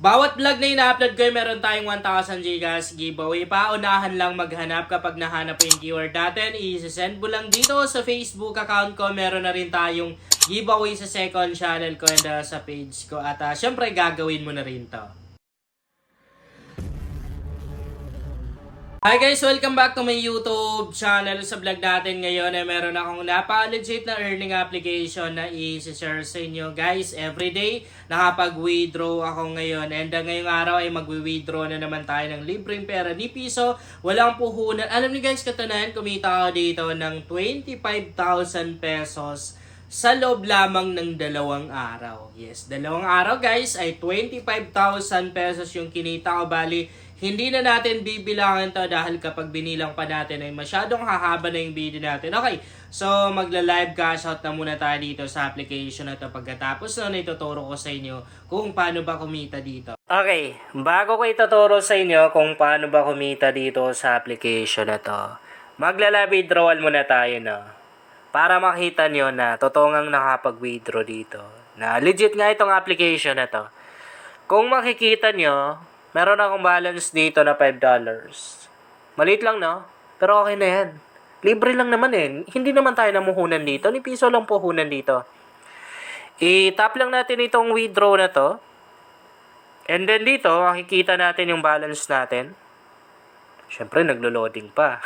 Bawat vlog na ina-upload ko, meron tayong 1,000 Gcash giveaway. Paunahan lang maghanap. Kapag nahanap yung keyword natin, i-send mo lang dito sa Facebook account ko. Meron na rin tayong giveaway sa second channel ko and sa page ko. At syempre, gagawin mo na rin to. Hi guys! Welcome back to my YouTube channel. Sa vlog natin ngayon ay meron akong napaka-legit na earning application na i-share sa inyo. Guys, everyday nakapag-withdraw ako ngayon. And ngayong araw ay mag-withdraw na naman tayo ng libreng pera ni piso. Walang puhunan. Alam niyo guys, katunayan kumita ako dito ng 25,000 pesos sa loob lamang ng 2 araw. Yes, 2 araw guys ay 25,000 pesos yung kinita ko. Bali, hindi na natin bibilangin to dahil kapag binilang pa natin ay masyadong hahaba na yung video natin. Okay, so magla-live cash out na muna tayo dito sa application na to. Pagkatapos na ituturo ko sa inyo kung paano ba kumita dito. Okay, bago ko ituturo sa inyo kung paano ba kumita dito sa application na to, magla-live withdrawal muna tayo no. Para makita nyo na totoong nakapag-withdraw dito. Na legit nga itong application na to. Kung makikita nyo, meron akong balance dito na $5. Maliit lang, no? Pero okay na yan. Libre lang naman eh. Hindi naman tayo namuhunan dito. Ni piso lang puhunan dito. I-tap lang natin itong withdraw na to. And then dito, makikita natin yung balance natin. Siyempre, naglo-loading pa.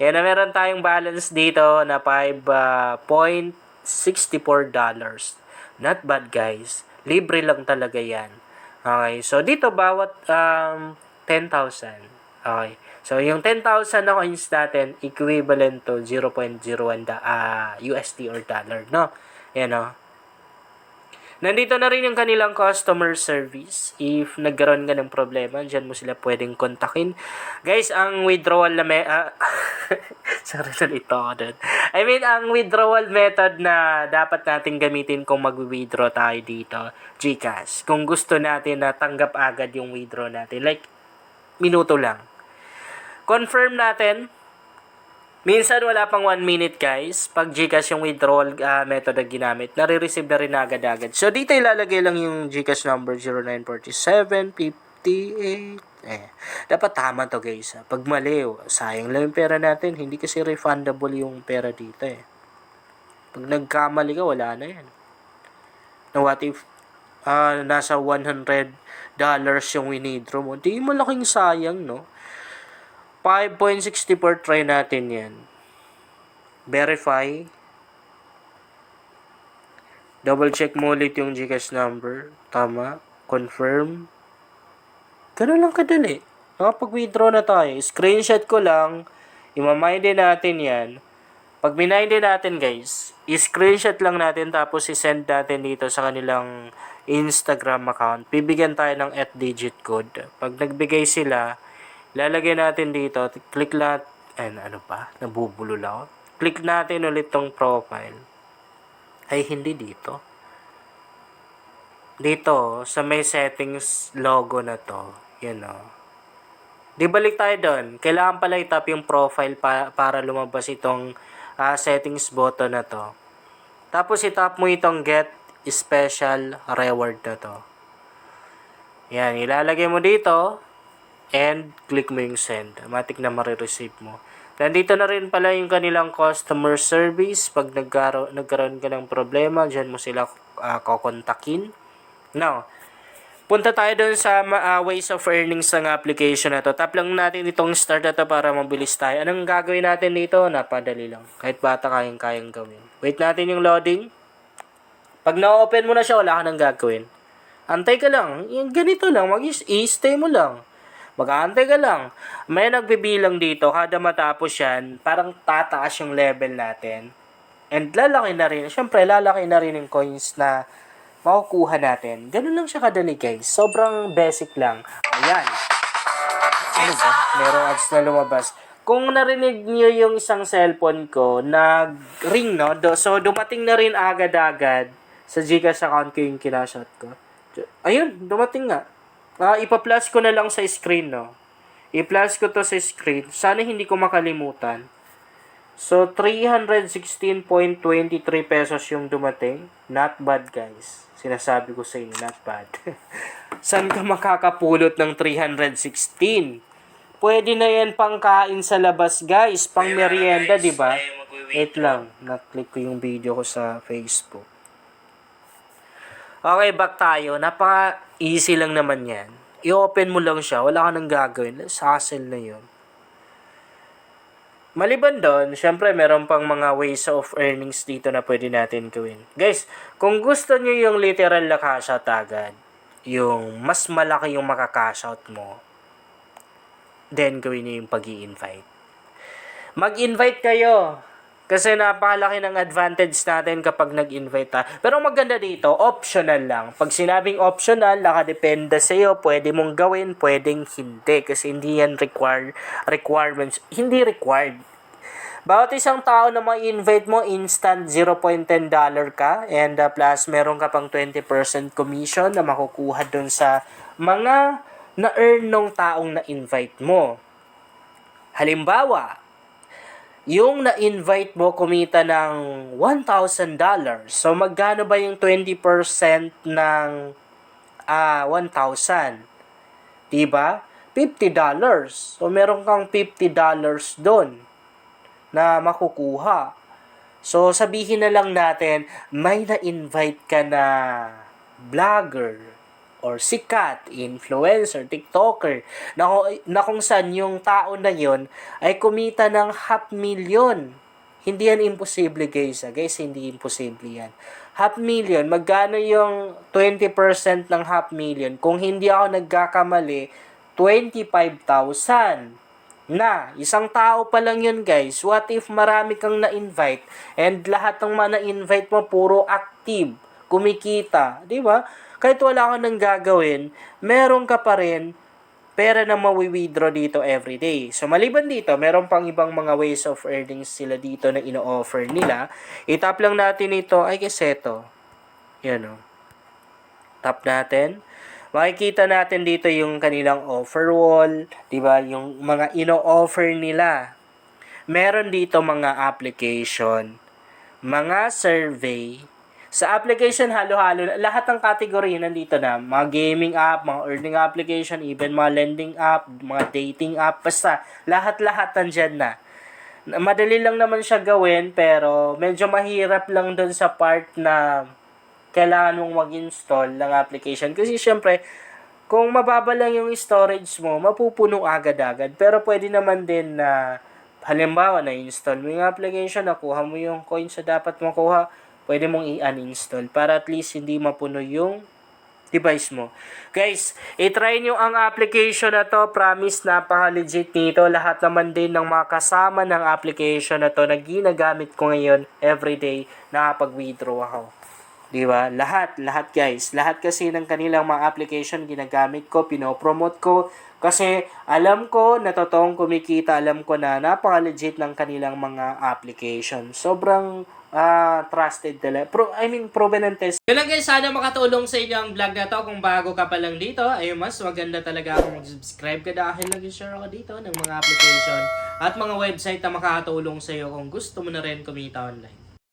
Yan na, meron tayong balance dito na $5.64. Not bad, guys. Libre lang talaga yan. Okay, so dito bawat 10,000. Okay. So yung 10,000 na coins natin equivalent to 0.01 USD or dollar, no? Yan, no. Nandito na rin yung kanilang customer service. If nagkaroon ka ng problema, dyan mo sila pwedeng kontakin. Guys, ang withdrawal na sorry, nalito ako dun. Ang withdrawal method na dapat natin gamitin kung mag-withdraw tayo dito, Gcash. Kung gusto natin na tanggap agad yung withdraw natin. Like, minuto lang. Confirm natin. Minsan wala pang 1 minute guys. Pag Gcash yung withdrawal method na ginamit, nare-receive na rin agad-agad. So dito ilalagay lang yung Gcash number 094758. Dapat tama to guys. Pag mali, sayang lang yung pera natin. Hindi kasi refundable yung pera dito eh. Pag nagkamali ka, wala na yan. Now what if nasa $100 yung winidraw mo? Di malaking sayang, no? 5.64, try natin yan. Verify. Double check mo ulit yung Gcash number. Tama. Confirm. Ganun lang kadali. Nakapag-withdraw na tayo. Screenshot ko lang. Imamind din natin yan. Pag minind din natin guys, i-screenshot lang natin tapos i-send natin dito sa kanilang Instagram account. Bibigyan tayo ng 8-digit code. Pag nagbigay sila, lalagay natin dito, click lang, nabubulol ako. Click natin ulit tong profile. Ay, hindi dito. Dito, sa may settings logo na to. Yan o. Di balik tayo doon. Kailangan pala i-tap yung profile para lumabas itong settings button na to. Tapos i-tap mo itong get special reward na to. Yan, ilalagay mo dito. And click mo yung send. Automatic na marireceive mo. Nandito na rin pala yung kanilang customer service. Pag nagkaroon ka ng problema, dyan mo sila kukontakin. Now, punta tayo doon sa ways of earnings ng application na to. Tap lang natin itong start na to para mabilis tayo. Anong gagawin natin dito? Napadali lang. Kahit bata kayang gawin. Wait natin yung loading. Pag na-open mo na siya, wala ka nang gagawin. Antay ka lang. Ganito lang. I-stay mo lang. Mag-aantay ka lang. May nagbibilang dito. Kada matapos yan, parang tataas yung level natin. And lalaki na rin. Siyempre, lalaki na rin yung coins na makukuha natin. Ganun lang siya kadali guys. Sobrang basic lang. Ayan. Ano ba? Merong ads na lumabas. Kung narinig niyo yung isang cellphone ko, nag-ring, no? So, dumating na rin agad-agad sa Gcash account ko yung kinashot ko. Ayun, dumating nga. Ipa-plus ko na lang sa screen, no? I-plus ko to sa screen. Sana hindi ko makalimutan. So, 316.23 pesos yung dumating. Not bad, guys. Sinasabi ko sa inyo, not bad. Saan ka makakapulot ng 316? Pwede na yan pang kain sa labas, guys. Pang merienda, di ba? Wait lang. Na-click ko yung video ko sa Facebook. Okay, back tayo. Napaka-easy lang naman yan. I-open mo lang siya. Wala ka nang gagawin. Hassle na yun. Maliban doon, syempre meron pang mga ways of earnings dito na pwede natin gawin. Guys, kung gusto nyo yung literal na cash out agad, yung mas malaki yung maka-cash out mo, then gawin nyo yung pag-i-invite. Mag-invite kayo. Kasi napakalaki ng advantage natin kapag nag-invite ta. Pero maganda dito, optional lang. Pag sinabing optional, nakadepende sa'yo. Pwede mong gawin, pwedeng hindi. Kasi hindi yan requirements. Hindi required. Bawat isang tao na ma-invite mo, instant $0.10 ka. And plus, meron ka pang 20% commission na makukuha dun sa mga na-earn ng taong na-invite mo. Halimbawa, yung na-invite mo kumita ng $1,000. So, magkano ba yung 20% ng 1,000? Diba? $50. So, meron kang $50 doon na makukuha. So, sabihin na lang natin, may na-invite ka na vlogger or sikat, influencer, TikToker, na kung saan yung tao na yon ay kumita ng 500,000. Hindi yan imposible, guys. Guys, hindi imposible yan. 500,000, magkano yung 20% ng 500,000? Kung hindi ako nagkakamali, 25,000. Na, isang tao pa lang yun, guys. What if marami kang na-invite and lahat ng mga na-invite mo puro active, kumikita, di ba? Kahit wala ka nang gagawin, meron ka pa rin pera na mawi-withdraw dito everyday. So, maliban dito, meron pang ibang mga ways of earnings sila dito na ino-offer nila. I-tap lang natin ito. Ay, kasi ito. Yan o. Tap natin. Makikita natin dito yung kanilang offer wall. Diba? Yung mga ino-offer nila. Meron dito mga application, mga survey. Sa application, halo-halo, lahat ng category nandito na. Mga gaming app, mga earning application, even mga lending app, mga dating app, basta lahat-lahat nandyan na. Madali lang naman siya gawin, pero medyo mahirap lang dun sa part na kailangan mong mag-install ng application. Kasi syempre, kung mababa lang yung storage mo, mapupuno agad-agad. Pero pwede naman din na, halimbawa, na-install mo yung application, nakuha mo yung coins na dapat makuha, pwede mong i-uninstall para at least hindi mapuno yung device mo. Guys, i-try nyo ang application na to. Promise, napaka-legit nito. Lahat naman din ng mga kasama ng application na to na ginagamit ko ngayon everyday, nakapag-withdraw ako. Diba? Lahat guys. Lahat kasi ng kanilang mga application ginagamit ko, pinopromote ko. Kasi alam ko na totoong kumikita, alam ko na napaka-legit ng kanilang mga application. Sobrang trusted talaga. Proven and tested. Yun lang guys, sana makatulong sa inyo ang vlog na to. Kung bago ka pa lang dito, ay mas maganda talaga kung mag-subscribe ka dahil nag-share ako dito ng mga application at mga website na makakatulong sa iyo kung gusto mo na rin kumita online.